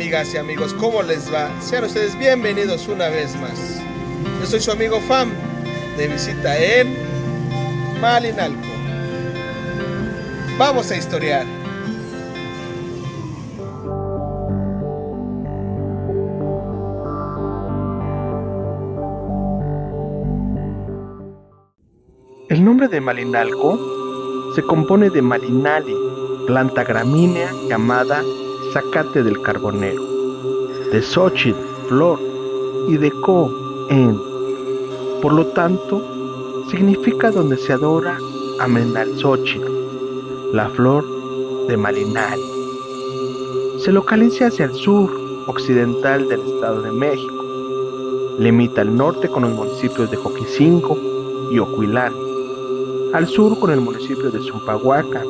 amigas y amigos? ¿Cómo les va? Sean ustedes bienvenidos una vez más. Yo soy su amigo Fam, de visita en Malinalco. Vamos a historiar. El nombre de Malinalco se compone de Malinali, planta gramínea llamada zacate del carbonero, de Xochitl, flor, y de Co, en. Por lo tanto, significa donde se adora a Menalxóchitl, la flor de Malinali. Se localiza hacia el sur occidental del Estado de México. Limita al norte con los municipios de Joquicinco y Ocuilán, al sur con el municipio de Zumpahuacán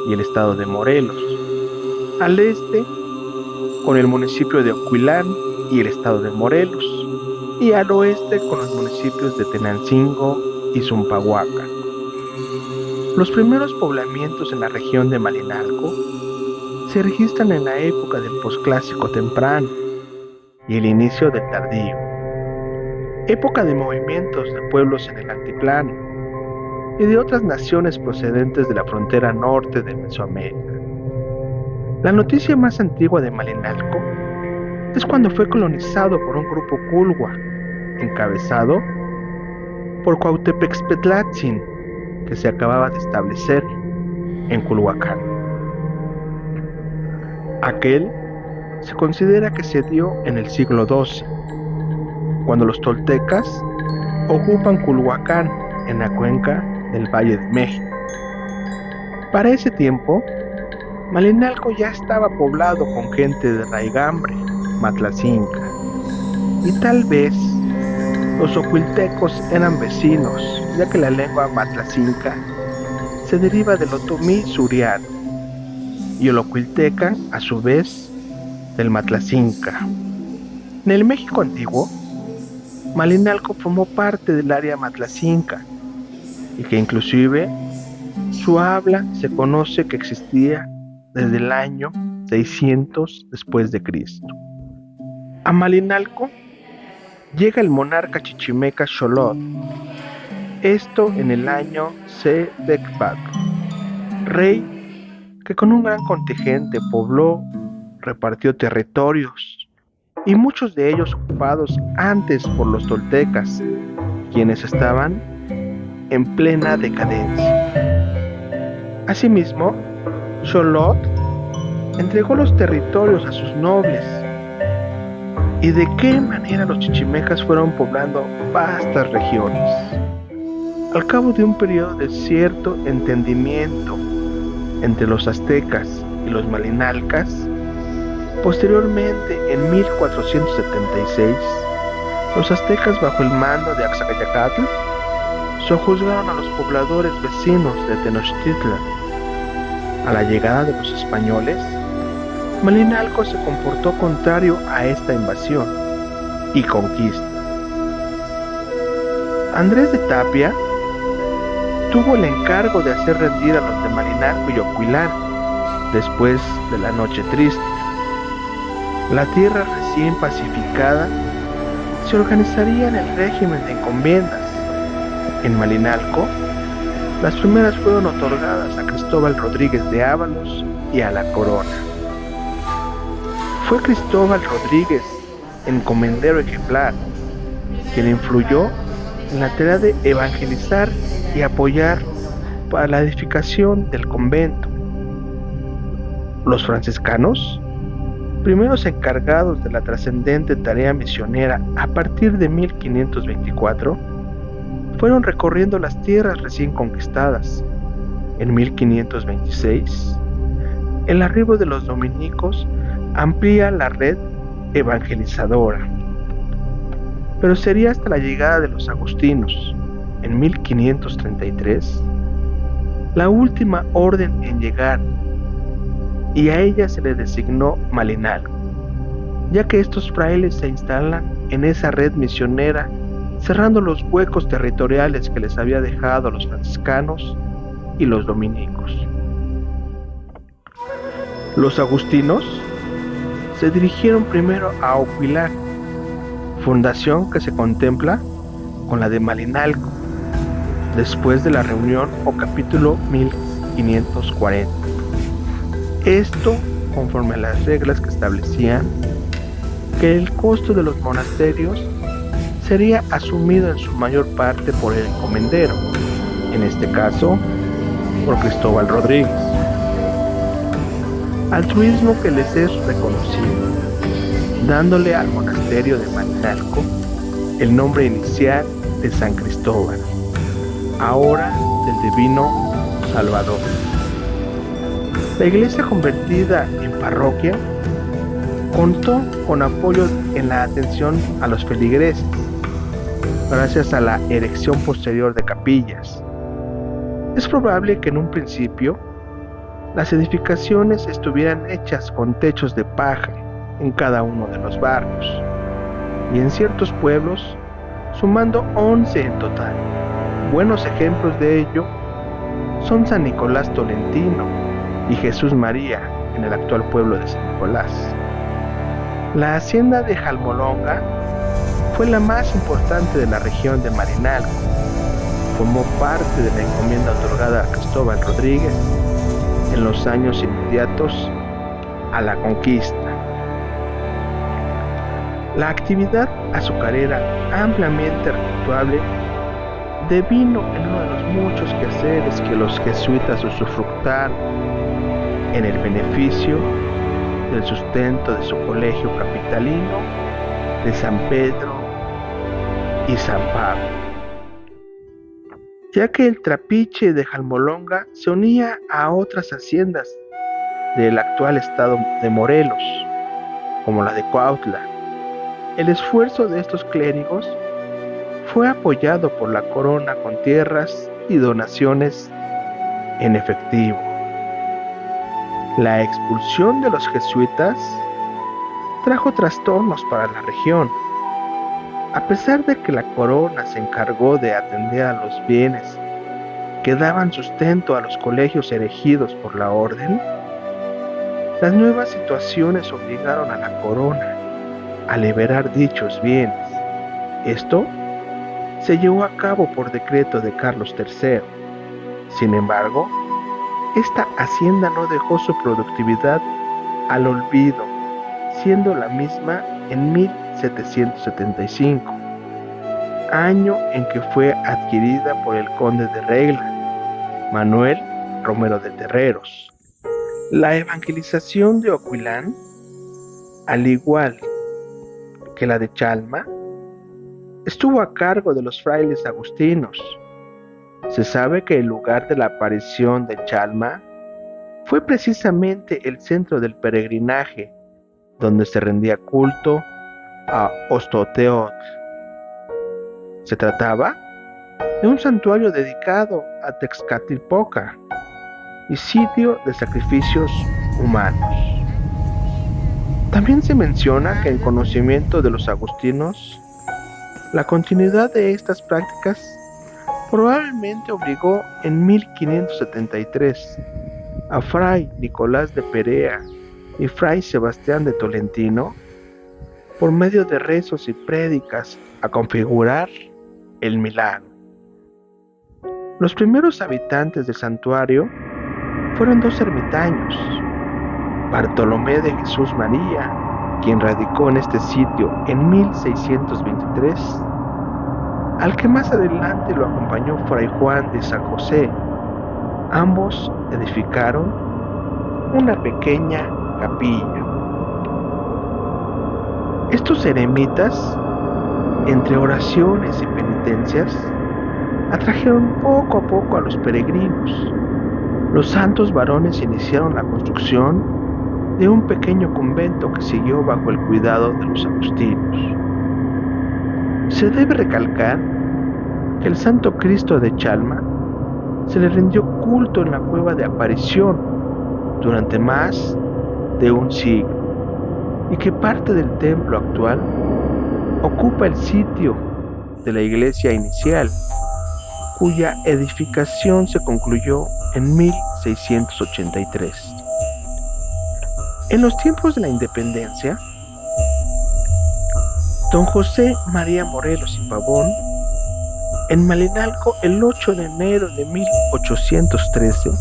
y el estado de Morelos, al este con el municipio de Ocuilán y el estado de Morelos, y al oeste con los municipios de Tenancingo y Zumpahuacán. Los primeros poblamientos en la región de Malinalco se registran en la época del posclásico temprano y el inicio del tardío, época de movimientos de pueblos en el altiplano y de otras naciones procedentes de la frontera norte de Mesoamérica. La noticia más antigua de Malinalco es cuando fue colonizado por un grupo culhua, encabezado por Cuautepexpetlatzin, que se acababa de establecer en Culhuacán. Aquel se considera que se dio en el siglo XII, cuando los toltecas ocupan Culhuacán en la cuenca del Valle de México. Para ese tiempo, Malinalco ya estaba poblado con gente de Raigambre, Matlacinca, y tal vez los ocuiltecos eran vecinos, ya que la lengua matlacinca se deriva del otomí suriano y el ocuilteca, a su vez, del matlacinca. En el México antiguo, Malinalco formó parte del área matlacinca y que inclusive su habla se conoce que existía desde el año 600 después de Cristo. A Malinalco llega el monarca chichimeca Xolotl, esto en el año Sebekbat, rey que con un gran contingente pobló, repartió territorios, y muchos de ellos ocupados antes por los toltecas, quienes estaban en plena decadencia. Asimismo, Xolotl entregó los territorios a sus nobles. ¿Y de qué manera los chichimecas fueron poblando vastas regiones? Al cabo de un periodo de cierto entendimiento entre los aztecas y los malinalcas, posteriormente en 1476, los aztecas bajo el mando de Axayacatl sojuzgaron a los pobladores vecinos de Tenochtitlan. A la llegada de los españoles, Malinalco se comportó contrario a esta invasión y conquista. Andrés de Tapia tuvo el encargo de hacer rendir a los de Malinalco y Ocuilán después de la Noche Triste. La tierra recién pacificada se organizaría en el régimen de encomiendas. En Malinalco, las primeras fueron otorgadas a Cristóbal Rodríguez de Ábalos y a la corona. Fue Cristóbal Rodríguez, encomendero ejemplar, quien influyó en la tarea de evangelizar y apoyar para la edificación del convento. Los franciscanos, primeros encargados de la trascendente tarea misionera a partir de 1524, fueron recorriendo las tierras recién conquistadas. En 1526, el arribo de los dominicos amplía la red evangelizadora, pero sería hasta la llegada de los agustinos, en 1533, la última orden en llegar, y a ella se le designó Malinalco, ya que estos frailes se instalan en esa red misionera, cerrando los huecos territoriales que les había dejado a los franciscanos y los dominicos. Los agustinos se dirigieron primero a Ocuilán, fundación que se contempla con la de Malinalco, después de la reunión o capítulo 1540. Esto conforme a las reglas que establecían que el costo de los monasterios sería asumido en su mayor parte por el encomendero, en este caso por Cristóbal Rodríguez. Altruismo que les es reconocido, dándole al monasterio de Malinalco el nombre inicial de San Cristóbal, ahora del Divino Salvador. La iglesia convertida en parroquia contó con apoyo en la atención a los feligreses, gracias a la erección posterior de capillas. Es probable que en un principio las edificaciones estuvieran hechas con techos de paja en cada uno de los barrios, y en ciertos pueblos sumando 11 en total. Buenos ejemplos de ello son San Nicolás Tolentino y Jesús María en el actual pueblo de San Nicolás. La hacienda de Jalmolonga fue la más importante de la región de Malinalco. Formó parte de la encomienda otorgada a Cristóbal Rodríguez en los años inmediatos a la conquista. La actividad azucarera, ampliamente redituable, devino en uno de los muchos quehaceres que los jesuitas usufructaron en el beneficio del sustento de su colegio capitalino de San Pedro y San Pablo, ya que el trapiche de Jalmolonga se unía a otras haciendas del actual estado de Morelos, como la de Cuautla. El esfuerzo de estos clérigos fue apoyado por la corona con tierras y donaciones en efectivo. La expulsión de los jesuitas trajo trastornos para la región. A pesar de que la corona se encargó de atender a los bienes que daban sustento a los colegios erigidos por la orden, las nuevas situaciones obligaron a la corona a liberar dichos bienes. Esto se llevó a cabo por decreto de Carlos III. Sin embargo, esta hacienda no dejó su productividad al olvido, siendo la misma en 1775, año en que fue adquirida por el conde de Regla, Manuel Romero de Terreros. La evangelización de Ocuilán, al igual que la de Chalma, estuvo a cargo de los frailes agustinos. Se sabe que el lugar de la aparición de Chalma fue precisamente el centro del peregrinaje, donde se rendía culto a Ostoteotl. Se trataba de un santuario dedicado a Texcatlipoca y sitio de sacrificios humanos. También se menciona que en conocimiento de los agustinos, la continuidad de estas prácticas probablemente obligó en 1573 a Fray Nicolás de Perea y Fray Sebastián de Tolentino, por medio de rezos y prédicas, a configurar el milagro. Los primeros habitantes del santuario fueron dos ermitaños, Bartolomé de Jesús María, quien radicó en este sitio en 1623, al que más adelante lo acompañó Fray Juan de San José. Ambos edificaron una pequeña capilla. Estos eremitas, entre oraciones y penitencias, atrajeron poco a poco a los peregrinos. Los santos varones iniciaron la construcción de un pequeño convento que siguió bajo el cuidado de los agustinos. Se debe recalcar que el Santo Cristo de Chalma se le rindió culto en la cueva de Aparición durante más de un siglo, y que parte del templo actual ocupa el sitio de la iglesia inicial, cuya edificación se concluyó en 1683. En los tiempos de la independencia, don José María Morelos y Pavón, en Malinalco, el 8 de enero de 1813,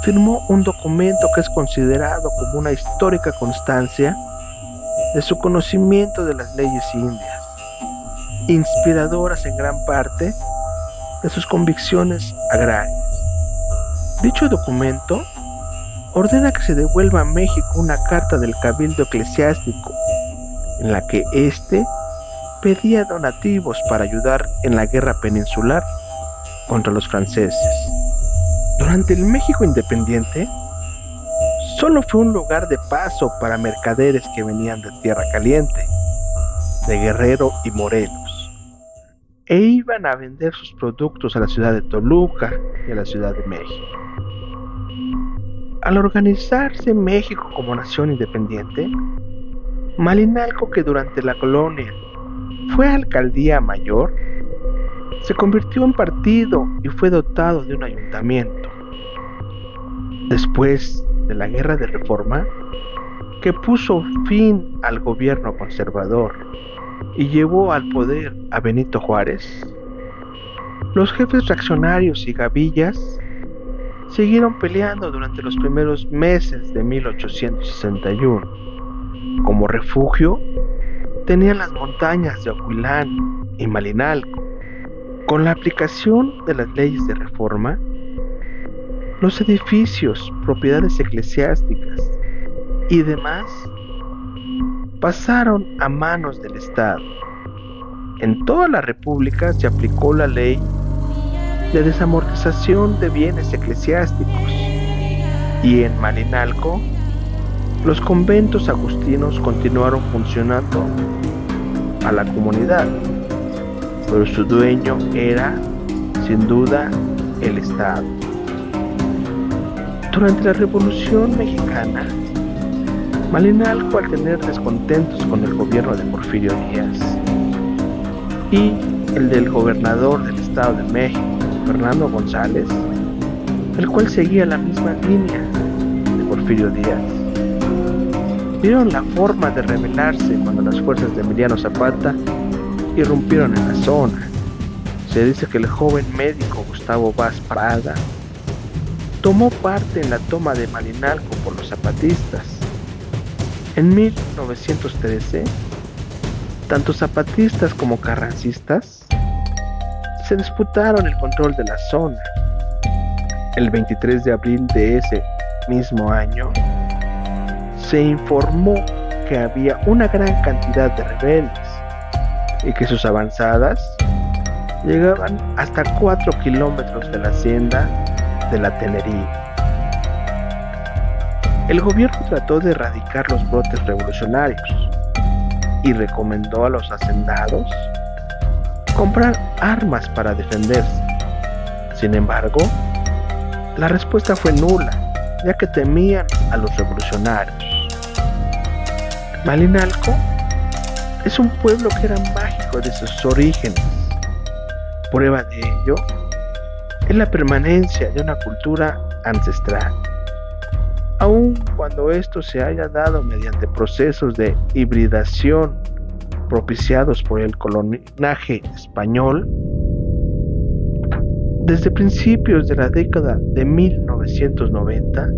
firmó un documento que es considerado como una histórica constancia de su conocimiento de las leyes indias, inspiradoras en gran parte de sus convicciones agrarias. Dicho documento ordena que se devuelva a México una carta del Cabildo Eclesiástico en la que éste pedía donativos para ayudar en la guerra peninsular contra los franceses. Durante el México independiente, solo fue un lugar de paso para mercaderes que venían de Tierra Caliente, de Guerrero y Morelos, e iban a vender sus productos a la ciudad de Toluca y a la Ciudad de México. Al organizarse México como nación independiente, Malinalco, que durante la colonia fue alcaldía mayor, se convirtió en partido y fue dotado de un ayuntamiento. Después de la Guerra de Reforma, que puso fin al gobierno conservador y llevó al poder a Benito Juárez, los jefes reaccionarios y gavillas siguieron peleando durante los primeros meses de 1861. Como refugio, tenían las montañas de Ocuilán y Malinalco. Con la aplicación de las leyes de reforma, los edificios, propiedades eclesiásticas y demás pasaron a manos del Estado. En toda la República se aplicó la ley de desamortización de bienes eclesiásticos y en Malinalco los conventos agustinos continuaron funcionando a la comunidad, pero su dueño era, sin duda, el Estado. Durante la Revolución Mexicana, Malinalco, al tener descontentos con el gobierno de Porfirio Díaz y el del gobernador del Estado de México, Fernando González, el cual seguía la misma línea de Porfirio Díaz, vieron la forma de rebelarse cuando las fuerzas de Emiliano Zapata irrumpieron en la zona. Se dice que el joven médico Gustavo Vaz Prada tomó parte en la toma de Malinalco por los zapatistas. En 1913, tanto zapatistas como carrancistas se disputaron el control de la zona. El 23 de abril de ese mismo año, se informó que había una gran cantidad de rebeldes y que sus avanzadas llegaban hasta 4 kilómetros de la hacienda de la Tenería. El gobierno trató de erradicar los brotes revolucionarios y recomendó a los hacendados comprar armas para defenderse. Sin embargo, la respuesta fue nula, ya que temían a los revolucionarios. Malinalco es un pueblo que era mágico desde sus orígenes. Prueba de ello es la permanencia de una cultura ancestral, aun cuando esto se haya dado mediante procesos de hibridación propiciados por el coloniaje español. Desde principios de la década de 1990,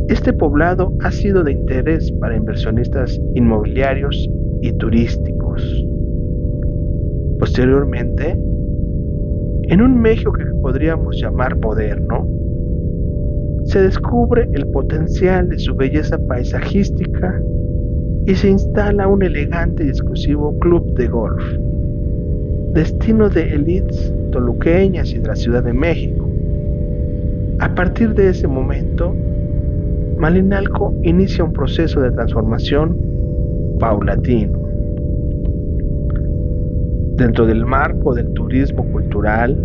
este poblado ha sido de interés para inversionistas inmobiliarios y turísticos. Posteriormente, en un México que podríamos llamar moderno, se descubre el potencial de su belleza paisajística y se instala un elegante y exclusivo club de golf, destino de élites toluqueñas y de la Ciudad de México. A partir de ese momento, Malinalco inicia un proceso de transformación paulatino. Dentro del marco del turismo cultural,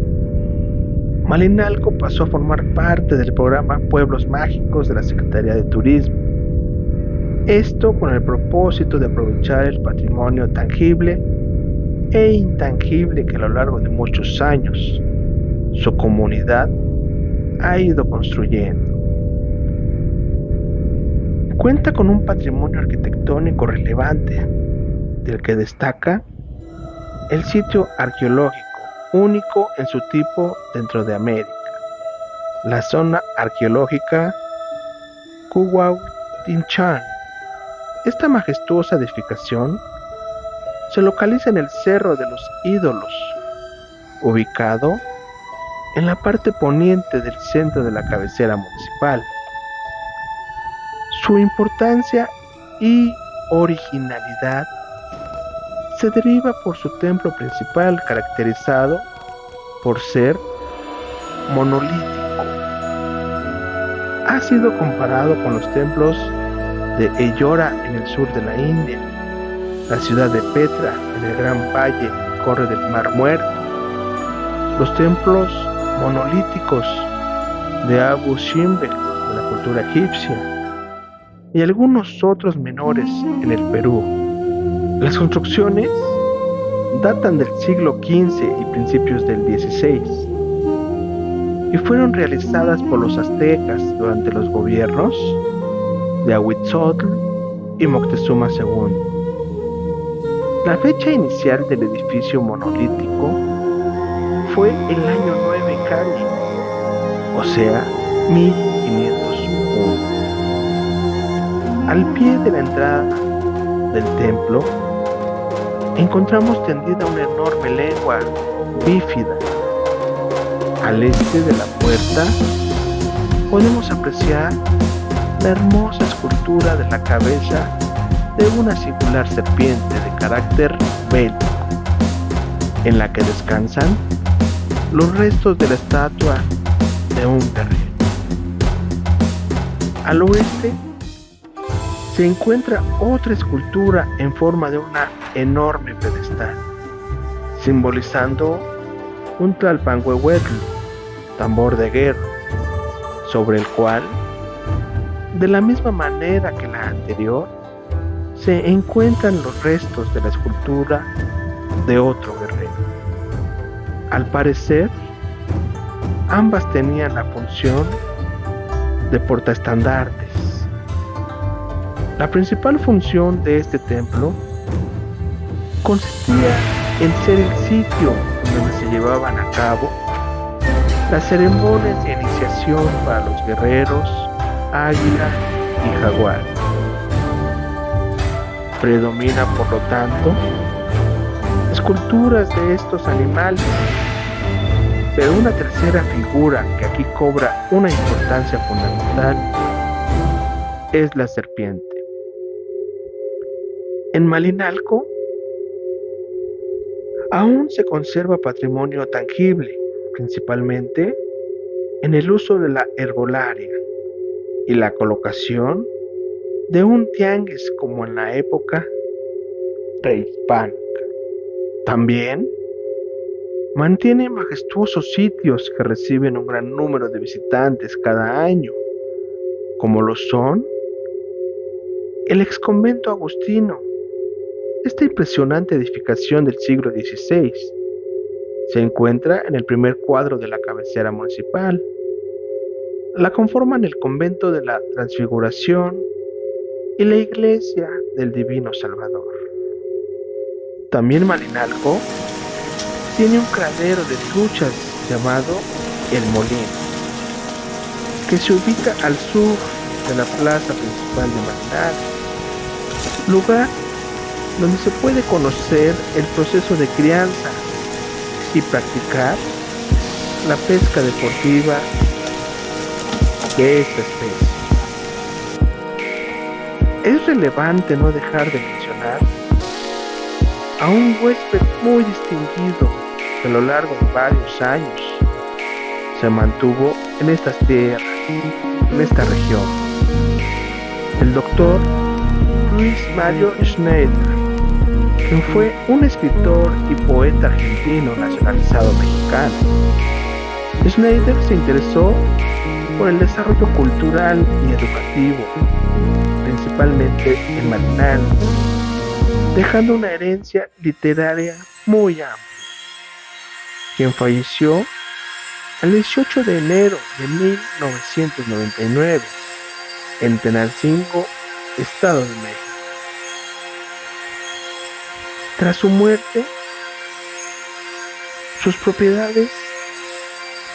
Malinalco pasó a formar parte del programa Pueblos Mágicos de la Secretaría de Turismo. Esto con el propósito de aprovechar el patrimonio tangible e intangible que a lo largo de muchos años su comunidad ha ido construyendo. Cuenta con un patrimonio arquitectónico relevante, del que destaca el sitio arqueológico único en su tipo dentro de América, la zona arqueológica Cuauhtinchan. Esta majestuosa edificación se localiza en el Cerro de los Ídolos, ubicado en la parte poniente del centro de la cabecera municipal. Su importancia y originalidad se deriva por su templo principal, caracterizado por ser monolítico. Ha sido comparado con los templos de Ellora en el sur de la India, la ciudad de Petra en el Gran Valle que corre del Mar Muerto, los templos monolíticos de Abu Simbel de la cultura egipcia y algunos otros menores en el Perú. Las construcciones datan del siglo XV y principios del XVI y fueron realizadas por los aztecas durante los gobiernos de Ahuitzotl y Moctezuma II. La fecha inicial del edificio monolítico fue el año 9 Cali, o sea, 1501. Al pie de la entrada del templo encontramos tendida una enorme lengua bífida. Al este de la puerta podemos apreciar la hermosa escultura de la cabeza de una singular serpiente de carácter bélico, en la que descansan los restos de la estatua de un guerrero. Al oeste se encuentra otra escultura en forma de una enorme pedestal, simbolizando un tlalpanhuehuetl, tambor de guerra, sobre el cual, de la misma manera que la anterior, se encuentran los restos de la escultura de otro guerrero. Al parecer, ambas tenían la función de portaestandartes. La principal función de este templo consistía en ser el sitio donde se llevaban a cabo las ceremonias de iniciación para los guerreros águila y jaguar. Predominan, por lo tanto, esculturas de estos animales, pero una tercera figura que aquí cobra una importancia fundamental es la serpiente. En Malinalco aún se conserva patrimonio tangible, principalmente en el uso de la herbolaria y la colocación de un tianguis como en la época prehispánica. También mantiene majestuosos sitios que reciben un gran número de visitantes cada año, como lo son el exconvento agustino. Esta impresionante edificación del siglo XVI se encuentra en el primer cuadro de la cabecera municipal. La conforman el convento de la Transfiguración y la iglesia del Divino Salvador. También Malinalco tiene un cradero de truchas llamado El Molino, que se ubica al sur de la plaza principal de Malinalco, lugar donde se puede conocer el proceso de crianza y practicar la pesca deportiva de esta especie. Es relevante no dejar de mencionar a un huésped muy distinguido que a lo largo de varios años se mantuvo en estas tierras, en esta región, el doctor Luis Mario Schneider, quien fue un escritor y poeta argentino nacionalizado mexicano. Schneider se interesó por el desarrollo cultural y educativo, principalmente en Malinalco, dejando una herencia literaria muy amplia. Quien falleció el 18 de enero de 1999 en Tenancingo, Estado de México. Tras su muerte, sus propiedades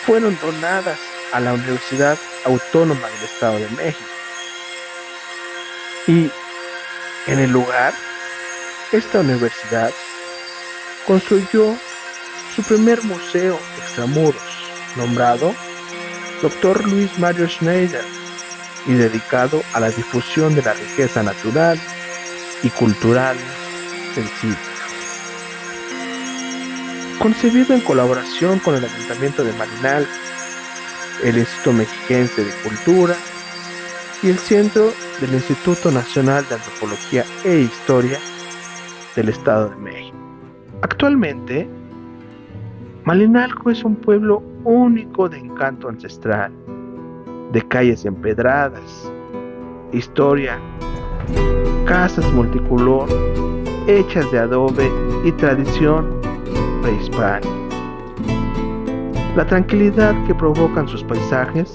fueron donadas a la Universidad Autónoma del Estado de México. Y en el lugar, esta universidad construyó su primer museo extramuros, nombrado Dr. Luis Mario Schneider, y dedicado a la difusión de la riqueza natural y cultural del sitio. Concebido en colaboración con el Ayuntamiento de Malinalco, el Instituto Mexiquense de Cultura y el Centro del Instituto Nacional de Antropología e Historia del Estado de México. Actualmente, Malinalco es un pueblo único de encanto ancestral, de calles empedradas, historia, casas multicolor, hechas de adobe y tradición prehispánica. La tranquilidad que provocan sus paisajes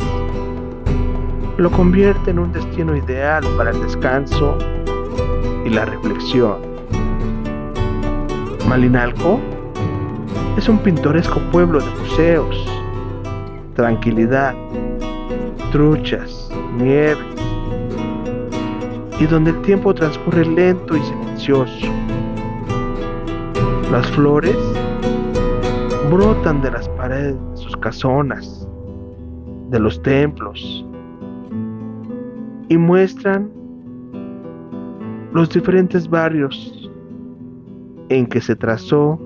lo convierte en un destino ideal para el descanso y la reflexión. Malinalco es un pintoresco pueblo de museos, tranquilidad, truchas, nieve, y donde el tiempo transcurre lento y silencioso. Las flores brotan de las paredes de sus casonas, de los templos, y muestran los diferentes barrios en que se trazó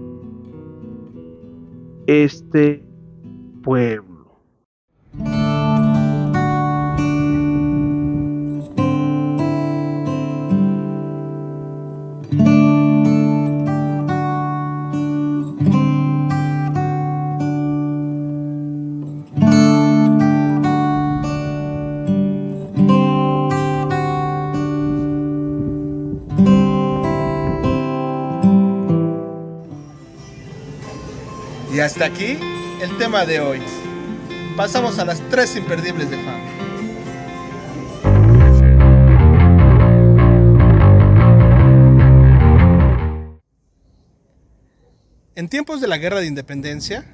este pueblo. Y hasta aquí el tema de hoy. Pasamos a las 3 imperdibles de FAM. En tiempos de la Guerra de Independencia,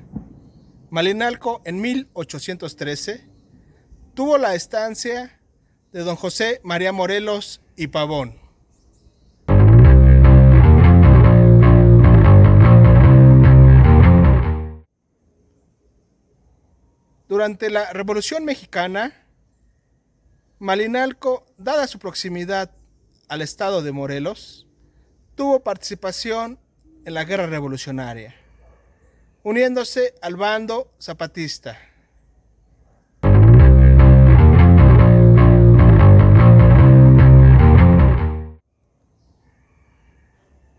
Malinalco en 1813 tuvo la estancia de don José María Morelos y Pavón. Durante la Revolución Mexicana, Malinalco, dada su proximidad al estado de Morelos, tuvo participación en la Guerra Revolucionaria, uniéndose al bando zapatista.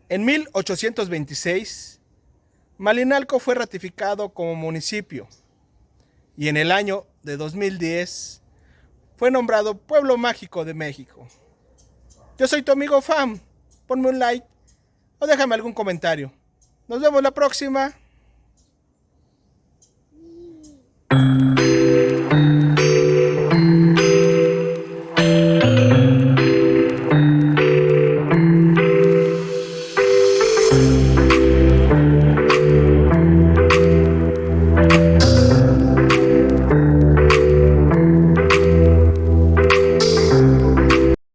En 1826, Malinalco fue ratificado como municipio y en el año de 2010 fue nombrado Pueblo Mágico de México. Yo soy tu amigo Fam. Ponme un like o déjame algún comentario. Nos vemos la próxima.